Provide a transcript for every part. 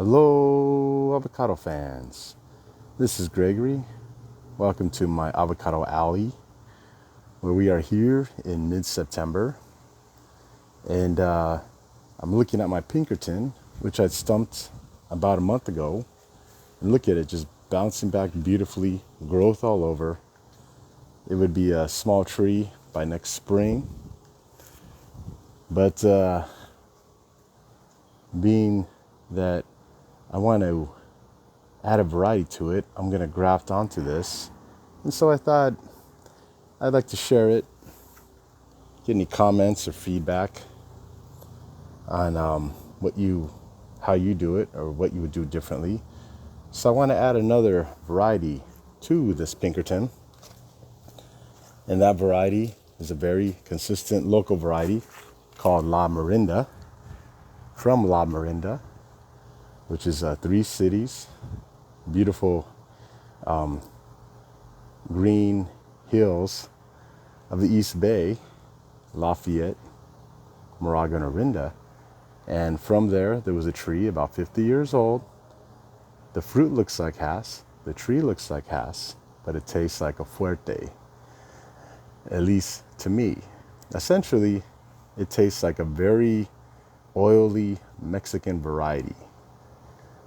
Hello, avocado fans. This is Gregory. Welcome to my avocado alley, where we are here in mid-September. And I'm looking at my Pinkerton, which I stumped about a month ago. And look at it, just bouncing back beautifully, growth all over. It would be a small tree by next spring. But being that I want to add a variety to it, I'm going to graft onto this. And so I thought I'd like to share it, get any comments or feedback on how you do it or what you would do differently. So I want to add another variety to this Pinkerton. And that variety is a very consistent local variety called La Mirinda, from La Mirinda, which is 3 cities, beautiful green hills of the East Bay, Lafayette, Moraga, and Orinda. And from there was a tree about 50 years old. The fruit looks like Hass, the tree looks like Hass, but it tastes like a Fuerte, at least to me. Essentially, it tastes like a very oily Mexican variety.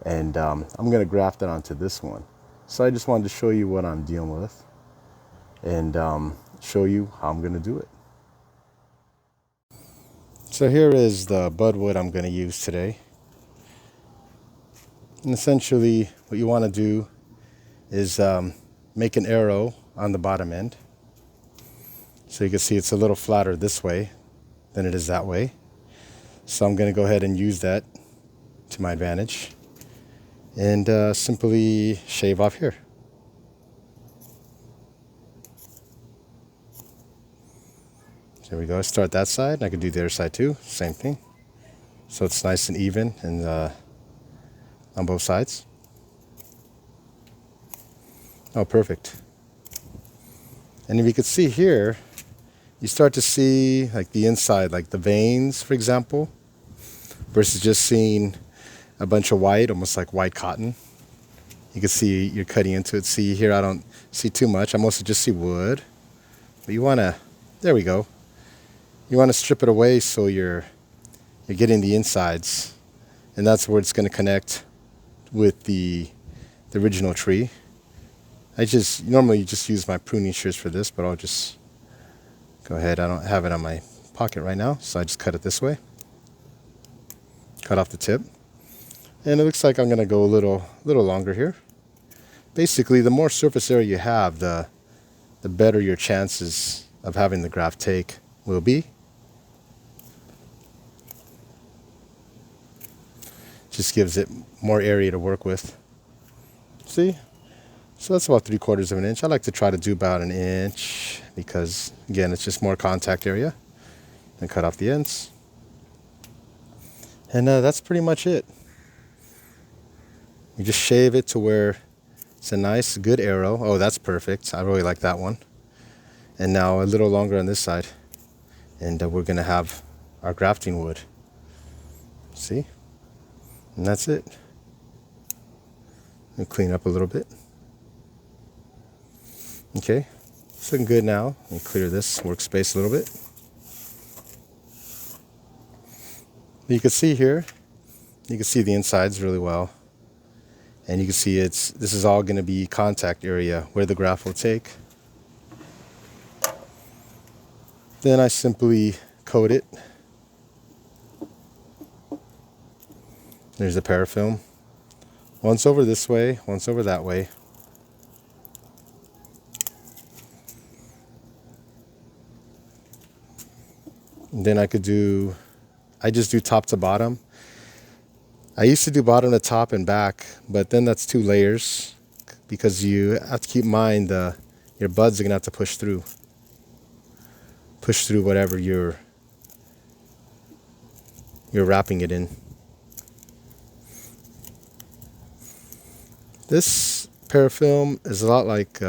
And I'm going to graft it onto this one. So I just wanted to show you what I'm dealing with and show you how I'm going to do it. So here is the budwood I'm going to use today. And essentially what you want to do is make an arrow on the bottom end. So you can see it's a little flatter this way than it is that way. So I'm going to go ahead and use that to my advantage and simply shave off here. There we go. Start that side. I could do the other side too. Same thing. So it's nice and even and on both sides. Oh, perfect. And if you could see here, you start to see like the inside, like the veins, for example, versus just seeing a bunch of white, almost like white cotton. You can see you're cutting into it. See here, I don't see too much. I mostly just see wood. But you want to, there we go. You want to strip it away so you're getting the insides. And that's where it's going to connect with the original tree. I just normally just use my pruning shears for this, but I'll just go ahead. I don't have it on my pocket right now, so I just cut it this way. Cut off the tip. And it looks like I'm going to go a little longer here. Basically, the more surface area you have, the better your chances of having the graft take will be. Just gives it more area to work with. See? So that's about 3/4 of an inch. I like to try to do about an inch because, again, it's just more contact area. And cut off the ends. And that's pretty much it. You just shave it to where it's a nice, good arrow. Oh, that's perfect. I really like that one. And now a little longer on this side. And we're going to have our grafting wood. See? And that's it. And clean up a little bit. Okay. It's looking good now. Let me clear this workspace a little bit. You can see here, you can see the insides really well. And you can see this is all going to be contact area where the graft will take. Then I simply coat it. There's the parafilm. Once over this way, once over that way. And then I just do top to bottom. I used to do bottom to top and back, but then that's 2 layers because you have to keep in mind your buds are going to have to push through whatever you're wrapping it in. This parafilm is a lot like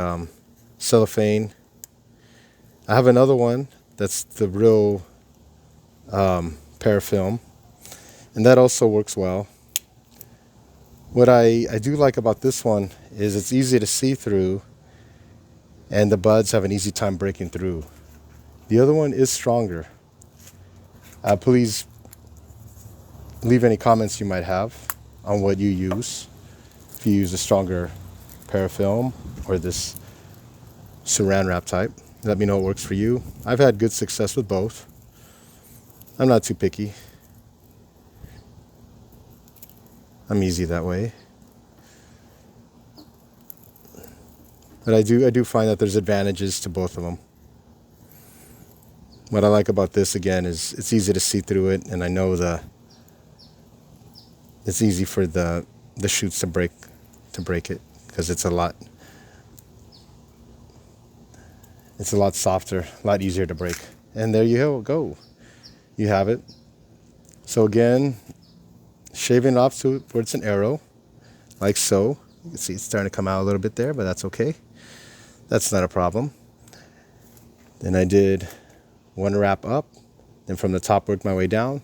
cellophane. I have another one that's the real parafilm, and that also works well. What I do like about this one is it's easy to see through, and the buds have an easy time breaking through. The other one is stronger. Please leave any comments you might have on what you use. If you use a stronger parafilm or this saran wrap type, let me know what works for you. I've had good success with both. I'm not too picky. I'm easy that way. But I do find that there's advantages to both of them. What I like about this again is it's easy to see through it, and I know it's easy for the shoots to break it, because it's a lot softer, a lot easier to break. And there you go. You have it. So again, shaving it off to where it's an arrow, like so. You can see it's starting to come out a little bit there, but that's okay. That's not a problem. Then I did one wrap up, then from the top worked my way down,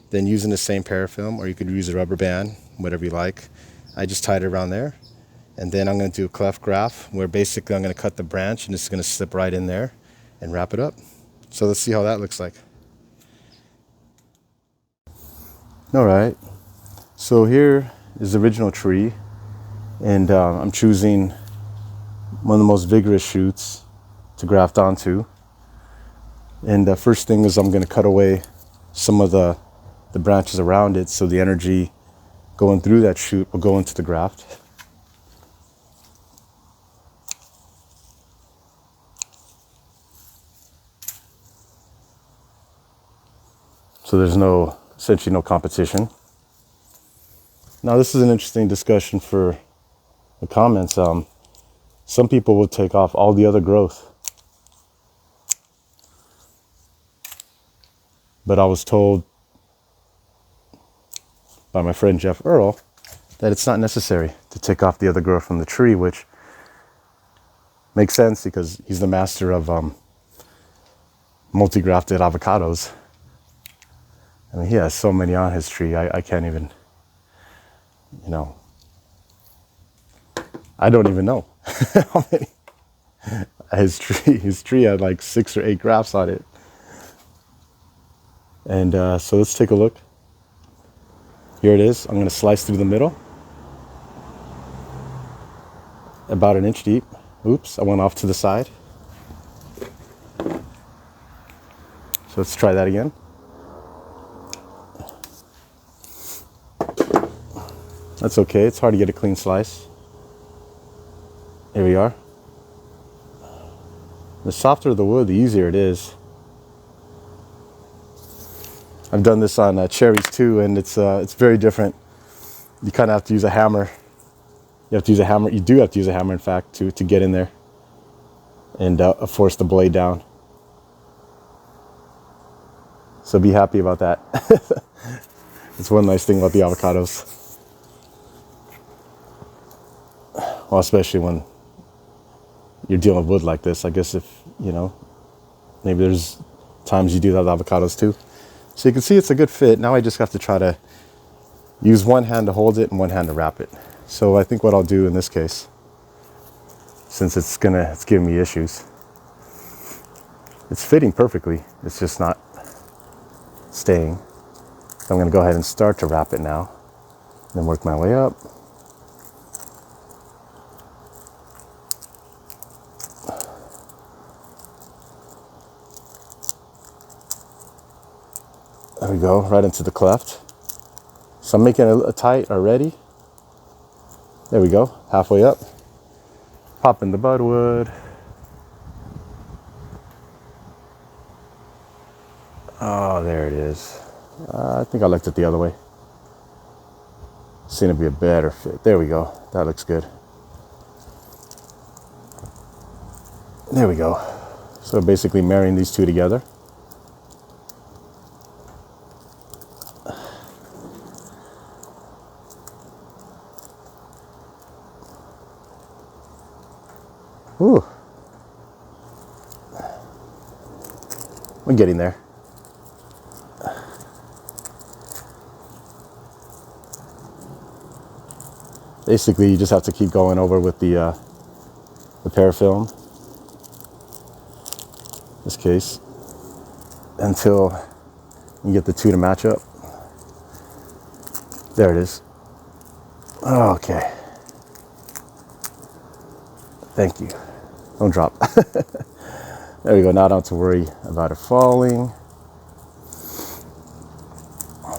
then using the same parafilm, or you could use a rubber band, whatever you like. I just tied it around there. And then I'm going to do a cleft graft, where basically I'm going to cut the branch and it's going to slip right in there and wrap it up. So let's see how that looks like. All right, so here is the original tree, and I'm choosing one of the most vigorous shoots to graft onto. And the first thing is I'm going to cut away some of the branches around it, so the energy going through that shoot will go into the graft. So there's essentially no competition. Now this is an interesting discussion for the comments. Some people will take off all the other growth. But I was told by my friend Earl that it's not necessary to take off the other growth from the tree, which makes sense because he's the master of multi-grafted avocados. I mean, he has so many on his tree, I can't even, I don't even know how many. His tree had like 6 or 8 grafts on it. And so let's take a look. Here it is. I'm going to slice through the middle. About 1 inch deep. Oops, I went off to the side. So let's try that again. That's okay, it's hard to get a clean slice. Here we are. The softer the wood, the easier it is. I've done this on cherries too, and it's very different. You kind of have to use a hammer. You have to use a hammer. You do have to use a hammer, in fact, to get in there and force the blade down. So be happy about that. It's one nice thing about the avocados. Well, especially when you're dealing with wood like this. I guess if, maybe there's times you do that with avocados too. So you can see it's a good fit. Now I just have to try to use one hand to hold it and one hand to wrap it. So I think what I'll do in this case, since it's giving me issues, it's fitting perfectly. It's just not staying. So I'm going to go ahead and start to wrap it now, then work my way up. There we go, right into the cleft. So I'm making a tight already. There we go, halfway up. Pop in the budwood. Oh, there it is. I think I left it the other way. Seemed to be a better fit. There we go, that looks good. There we go. So basically marrying these two together. Ooh. We're getting there. Basically, you just have to keep going over with the parafilm, in this case, until you get the two to match up. There it is. Okay. Thank you. Don't drop. There we go. Now I don't have to worry about it falling.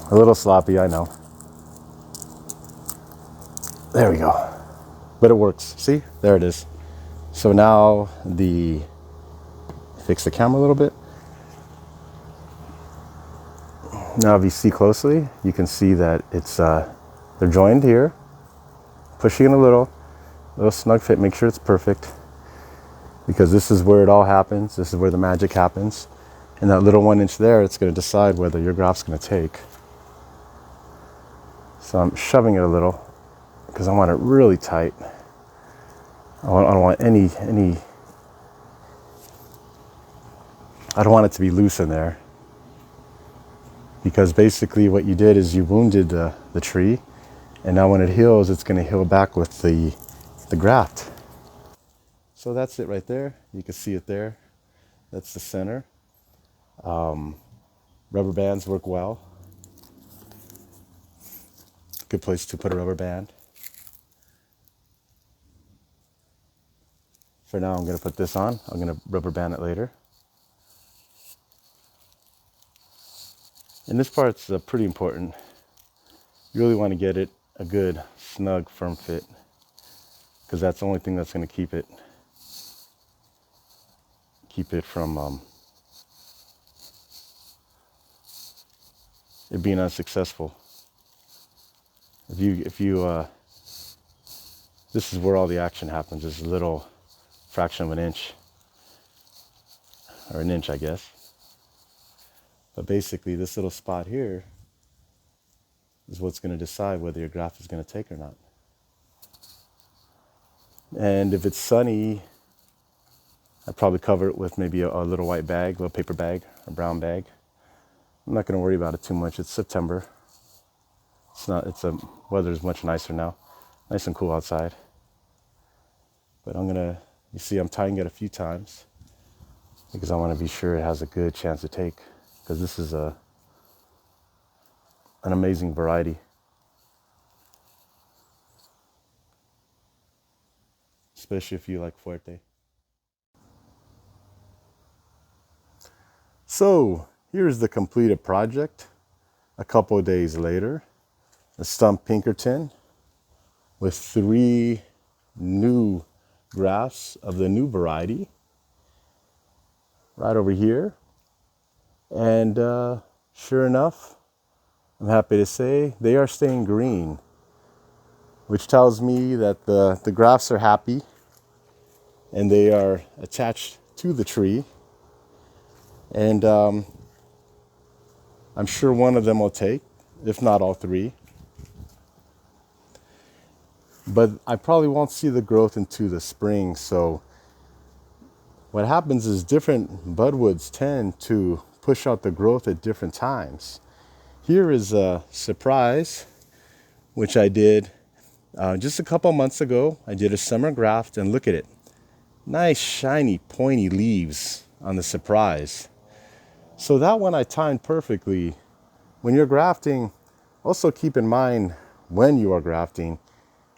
A little sloppy, I know. There we go. But it works. See? There it is. So now fix the camera a little bit. Now if you see closely, you can see that it's they're joined here. Pushing it a little snug fit, make sure it's perfect. Because this is where it all happens. This is where the magic happens. And that little 1 inch there, it's going to decide whether your graft's going to take. So I'm shoving it a little because I want it really tight. I don't want any, I don't want it to be loose in there. Because basically what you did is you wounded the tree, and now when it heals, it's going to heal back with the graft. So that's it right there. You can see it there. That's the center. Rubber bands work well. Good place to put a rubber band. For now, I'm going to put this on. I'm going to rubber band it later. And this part's pretty important. You really want to get it a good, snug, firm fit, because that's the only thing that's going to keep it from it being unsuccessful. If you this is where all the action happens, is a little fraction of an inch, or an inch, I guess. But basically, this little spot here is what's going to decide whether your graft is going to take or not. And if it's sunny, I'd probably cover it with maybe a little white bag, a little paper bag, a brown bag. I'm not going to worry about it too much. It's September. Weather's much nicer now. Nice and cool outside. But you see I'm tying it a few times because I want to be sure it has a good chance to take, because this is an amazing variety. Especially if you like Fuerte. So here's the completed project. A couple of days later, a stump Pinkerton with 3 new grafts of the new variety right over here. And sure enough, I'm happy to say they are staying green, which tells me that the grafts are happy and they are attached to the tree. And I'm sure one of them will take, if not all 3. But I probably won't see the growth into the spring. So what happens is different budwoods tend to push out the growth at different times. Here is a surprise, which I did just a couple months ago. I did a summer graft, and look at it. Nice, shiny, pointy leaves on the surprise. So that one I timed perfectly. When you're grafting, also keep in mind when you are grafting,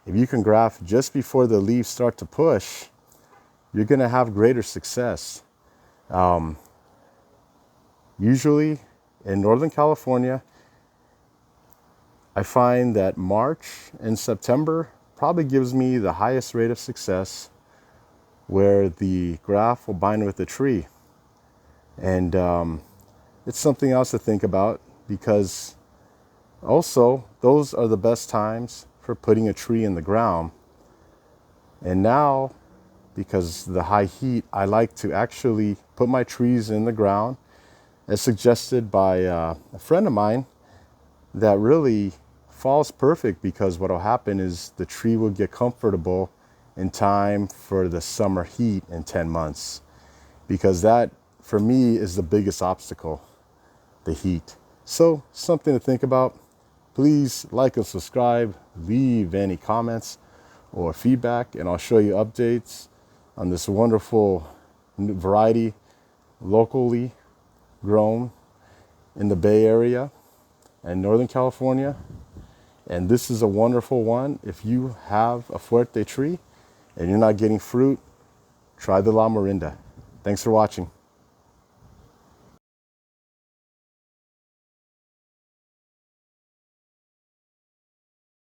if you can graft just before the leaves start to push, you're going to have greater success. Usually in Northern California, I find that March and September probably gives me the highest rate of success, where the graft will bind with the tree. And it's something else to think about, because also those are the best times for putting a tree in the ground. And now, because of the high heat, I like to actually put my trees in the ground, as suggested by a friend of mine, that really falls perfect, because what will happen is the tree will get comfortable in time for the summer heat in 10 months. Because that, for me, is the biggest obstacle, the heat. So something to think about. Please like and subscribe, leave any comments or feedback, and I'll show you updates on this wonderful variety locally grown in the Bay Area and Northern California. And this is a wonderful one. If you have a fuerte tree and you're not getting fruit, try the La Morinda. Thanks for watching.